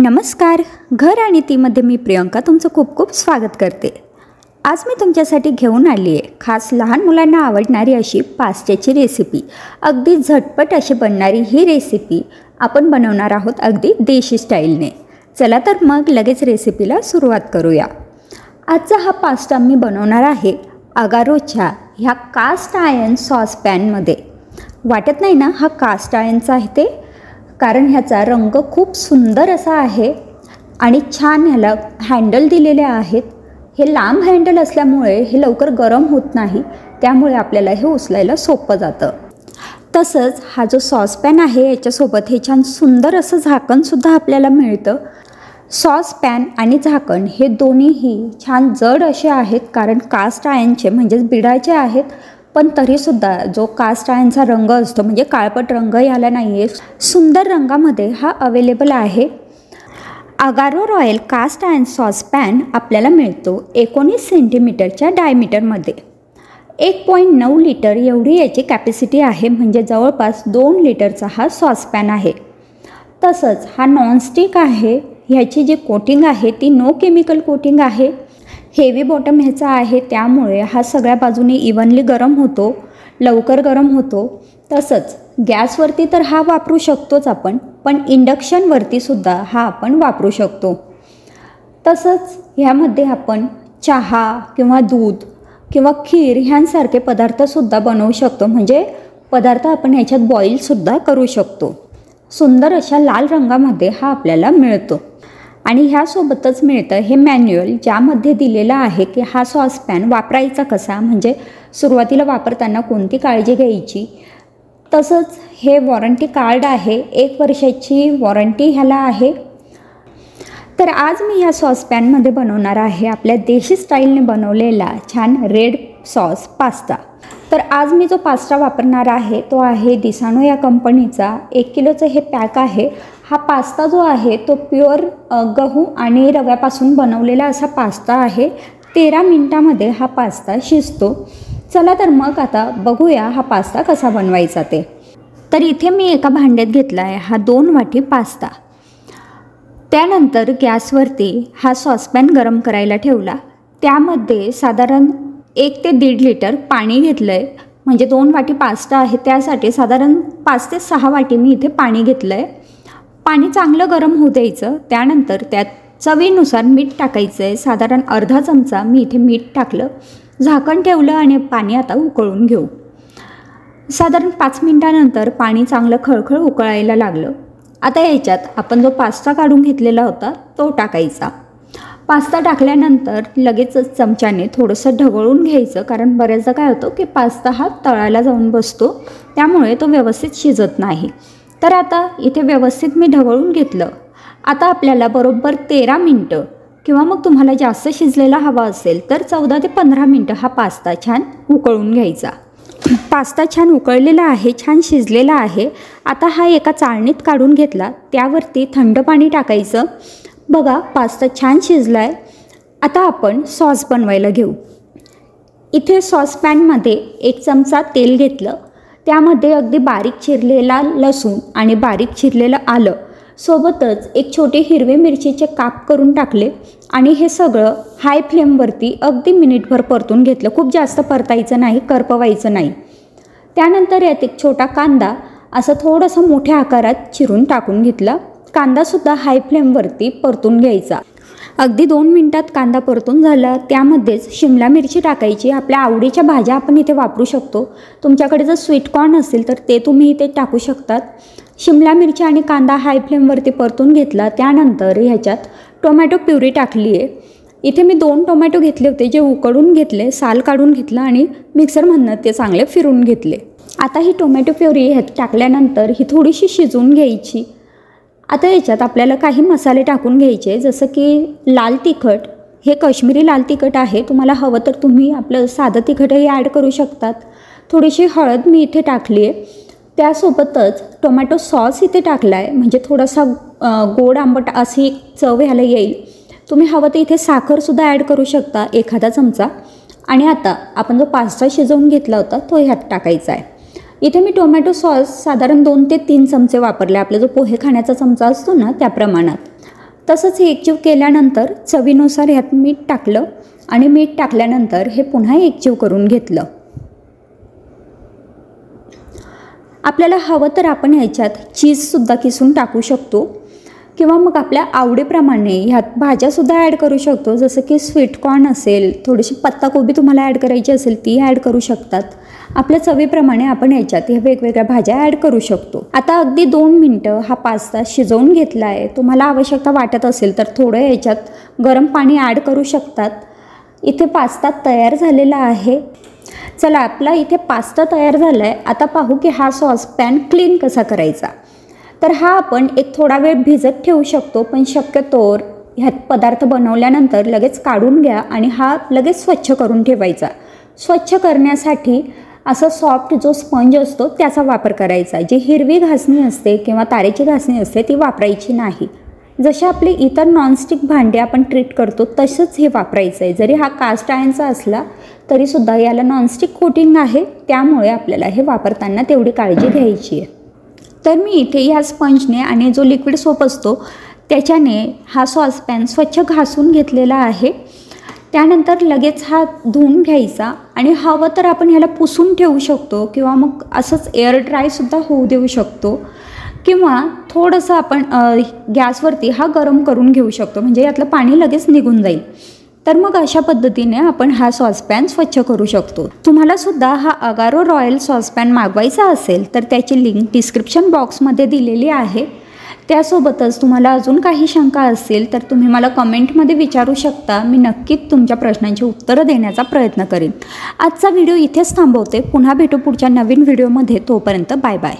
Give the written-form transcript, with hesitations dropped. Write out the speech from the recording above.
नमस्कार. घर आणि तीमध्ये मी प्रियंका तुमचं खूप खूप स्वागत करते. आज मी तुमच्यासाठी घेऊन आली आहे खास लहान मुलांना आवडणारी अशी पास्त्याची रेसिपी. अगदी झटपट अशी बनणारी ही रेसिपी आपण बनवणार आहोत अगदी देशी स्टाईलने. चला तर मग लगेच रेसिपीला सुरुवात करूया. आजचा हा पास्ता मी बनवणार आहे अगारोच्या ह्या कास्ट आयर्न सॉसपॅनमध्ये. वाटत नाही ना हा कास्ट आयर्नचा आहे ते, कारण ह्याचा रंग खूप सुंदर असा आहे आणि छान ह्याला हँडल दिलेले आहेत. हे लांब हँडल असल्यामुळे हे लवकर गरम होत नाही, त्यामुळे आपल्याला हे उचलायला सोपं जातं. तसंच हा जो सॉसपॅन आहे याच्यासोबत हे छान सुंदर असं झाकणसुद्धा आपल्याला मिळतं. सॉसपॅन आणि झाकण हे दोन्हीही छान जड असे आहेत, कारण कास्ट आयर्नचे म्हणजेच बिडाचे आहेत. पण तरीसुद्धा जो कास्ट आयर्नचा रंग असतो म्हणजे काळपट रंग याला नाही आहे, सुंदर रंगामध्ये हा अवेलेबल आहे. अगारो रॉयल कास्ट आयर्न सॉसपॅन आपल्याला मिळतो 19 सेंटीमीटरच्या डायमीटरमध्ये. 1.9 लिटर एवढी याची कॅपॅसिटी आहे, म्हणजे जवळपास 2 लिटरचा हा सॉसपॅन आहे. तसंच हा नॉनस्टिक आहे. ह्याची जी कोटिंग आहे ती नो केमिकल कोटिंग आहे. हेवी बॉटम ह्याचा आहे, त्यामुळे हा सगळ्या बाजूने इव्हनली गरम होतो, लवकर गरम होतो. तसंच गॅसवरती तर हा वापरू शकतोच आपण, पण इंडक्शनवरती सुद्धा हा आपण वापरू शकतो. तसंच ह्यामध्ये आपण चहा किंवा दूध किंवा खीर ह्यांसारखे पदार्थसुद्धा बनवू शकतो, म्हणजे पदार्थ आपण ह्याच्यात बॉईलसुद्धा करू शकतो. सुंदर अशा लाल रंगामध्ये हा आपल्याला मिळतो. आणि ह्यासोबतच मिळतं हे मॅन्युअल, ज्यामध्ये दिलेलं आहे की हा सॉसपॅन वापरायचा कसा, म्हणजे सुरुवातीला वापरताना कोणती काळजी घ्यायची. तसंच हे वॉरंटी कार्ड आहे, 1 वर्षाची वॉरंटी ह्याला आहे. तर आज मी ह्या सॉसपॅनमध्ये बनवणार आहे आपल्या देशी स्टाईलने बनवलेला छान रेड सॉस पास्ता. तर आज मी जो पास्ता वापरणार आहे तो आहे डिसानो या कंपनीचा. 1 किलोचं हे पॅक आहे. हा पास्ता जो आहे तो प्युअर गहू आणि रव्यापासून बनवलेला असा पास्ता आहे. 13 मिनिटामध्ये हा पास्ता शिजतो. चला तर मग आता बघूया हा पास्ता कसा बनवायचा ते. तर इथे मी एका भांड्यात घेतला आहे हा 2 वाटी पास्ता. त्यानंतर गॅसवरती हा सॉसपॅन गरम करायला ठेवला. त्यामध्ये साधारण 1 ते 1.5 लिटर पाणी घेतलं आहे, म्हणजे 2 वाटी पास्ता आहे त्यासाठी साधारण 5 ते 6 वाटी मी इथे पाणी घेतलं आहे. पाणी चांगलं गरम होऊ द्यायचं. त्यानंतर त्यात चवीनुसार मीठ टाकायचं आहे. साधारण अर्धा चमचा मी इथे मीठ टाकलं, झाकण ठेवलं आणि पाणी आता उकळून घेऊ. साधारण 5 मिनिटानंतर पाणी चांगलं खळखळ उकळायला लागलं. आता याच्यात आपण जो पास्ता काढून घेतलेला होता तो टाकायचा. पास्ता टाकल्यानंतर लगेचच चमच्याने थोडंसं ढवळून घ्यायचं, कारण बऱ्याचदा काय होतं की पास्ता हा तळायला जाऊन बसतो, त्यामुळे तो व्यवस्थित शिजत नाही. तर आता इथे व्यवस्थित मी ढवळून घेतलं. आता आपल्याला बरोबर 13 मिनटं किंवा मग तुम्हाला जास्त शिजलेला हवा असेल तर 14 ते 15 मिनटं हा पास्ता छान उकळून घ्यायचा. पास्ता छान उकळलेला आहे, छान शिजलेला आहे. आता हा एका चाळणीत काढून घेतला. त्यावरती थंड पाणी टाकायचं. बघा पास्ता छान शिजला आहे. आता आपण सॉस बनवायला घेऊ. इथे सॉसपॅनमध्ये 1 चमचा तेल घेतलं. त्यामध्ये अगदी बारीक चिरलेला लसूण आणि बारीक चिरलेलं आलं, सोबतच 1 छोटी हिरवी मिरचीचे काप करून टाकले आणि हे सगळं हाय फ्लेमवरती अगदी मिनिटभर परतून घेतलं. खूप जास्त परतायचं नाही, करपवायचं नाही. त्यानंतर यात 1 छोटा कांदा असं थोडंसं मोठ्या आकारात चिरून टाकून घेतला. कांदासुद्धा हाय फ्लेमवरती परतून घ्यायचा. अगदी 2 मिनटात कांदा परतून झाला. त्यामध्येच शिमला मिरची टाकायची. आपल्या आवडीच्या भाज्या आपण इथे वापरू शकतो. तुमच्याकडे जर स्वीटकॉर्न असेल तर ते तुम्ही इथे टाकू शकतात. शिमला मिरची आणि कांदा हाय फ्लेमवरती परतून घेतला. त्यानंतर ह्याच्यात टोमॅटो प्युरी टाकली आहे. इथे मी 2 टोमॅटो घेतले होते, जे उकळून घेतले, साल काढून घेतलं आणि मिक्सरमधनं ते चांगले फिरून घेतले. आता ही टोमॅटो प्युरी ह्यात टाकल्यानंतर ही थोडीशी शिजवून घ्यायची. आता याच्यात आपल्याला काही मसाले टाकून घ्यायचे, जसं की लाल तिखट. हे काश्मीरी लाल तिखट आहे. तुम्हाला हवं तर तुम्ही आपलं साधं तिखटही ॲड करू शकतात. थोडीशी हळद मी इथे टाकली आहे. त्यासोबतच टोमॅटो सॉस इथे टाकला आहे, म्हणजे थोडासा गोड आंबट अशी चव ह्याला येईल. तुम्ही हवं तर इथे साखरसुद्धा ॲड करू शकता, एखादा चमचा. आणि आता आपण जो पास्ता शिजवून घेतला होता तो ह्यात टाकायचा आहे. इथे मी टोमॅटो सॉस साधारण 2 ते 3 चमचे वापरले. आपला जो पोहे खाण्याचा चमचा असतो ना त्या प्रमाणात. तसंच हे एकजीव केल्यानंतर चवीनुसार ह्यात मीठ टाकलं आणि मीठ टाकल्यानंतर हे पुन्हा एकजीव करून घेतलं. आपल्याला हवं तर आपण ह्याच्यात चीजसुद्धा किसून टाकू शकतो किंवा मग आपल्या आवडीप्रमाणे ह्यात भाज्यासुद्धा ॲड करू शकतो. जसं की स्वीटकॉर्न असेल, थोडीशी पत्ताकोबी तुम्हाला ॲड करायची असेल ती ॲड करू शकतात. आपल्या चवीप्रमाणे आपण ह्याच्यात ह्या वेगवेगळ्या भाज्या ॲड करू शकतो. आता अगदी 2 मिनटं हा पास्ता शिजवून घेतला आहे. तुम्हाला आवश्यकता वाटत असेल तर थोडं ह्याच्यात गरम पाणी ॲड करू शकतात. इथे पास्ता तयार झालेला आहे. चला, आपला इथे पास्ता तयार झाला आहे. आता पाहू की हा सॉसपॅन क्लीन कसा करायचा. तर हा आपण एक थोडा वेळ भिजत ठेवू शकतो, पण शक्यतोवर ह्यात पदार्थ बनवल्यानंतर लगेच काढून घ्या आणि हा लगेच स्वच्छ करून ठेवायचा. स्वच्छ करण्यासाठी असा सॉफ्ट जो स्पंज असतो त्याचा वापर करायचा. जी हिरवी घासणी असते किंवा तारेची घासणी असते ती वापरायची नाही. जसे आपले इतर नॉनस्टिक भांडे आपण ट्रीट करतो तसंच हे वापरायचं आहे. जरी हा कास्ट आयर्नचा असला तरीसुद्धा याला नॉनस्टिक कोटिंग आहे, त्यामुळे आपल्याला हे वापरताना तेवढी काळजी घ्यायची आहे. तर मी इथे ह्या स्पंजने आणि जो लिक्विड सोप असतो त्याच्याने हा सॉसपॅन स्वच्छ घासून घेतलेला आहे. त्यानंतर लगेच हा धुवून घ्यायचा आणि हवं तर आपण ह्याला पुसून ठेवू शकतो किंवा मग असंच एअर ड्रायसुद्धा होऊ देऊ शकतो किंवा थोडंसं आपण गॅसवरती हा गरम करून घेऊ शकतो, म्हणजे यातलं पाणी लगेच निघून जाईल. तर मग अशा पद्धतीने आपण हा सॉसपॅन स्वच्छ करू शकतो. तुम्हाला सुद्धा हा अगारो रॉयल सॉसपॅन मागवायचा असेल तर त्याची लिंक डिस्क्रिप्शन बॉक्समध्ये दिलेली आहे. त्यासोबतच तुम्हाला अजून काही शंका असेल तर तुम्ही मला कमेंटमध्ये विचारू शकता. मी नक्कीच तुमच्या प्रश्नांची उत्तरं देण्याचा प्रयत्न करेन. आजचा व्हिडिओ इथेच थांबवते. पुन्हा भेटू पुढच्या नवीन व्हिडिओमध्ये. तोपर्यंत बाय बाय.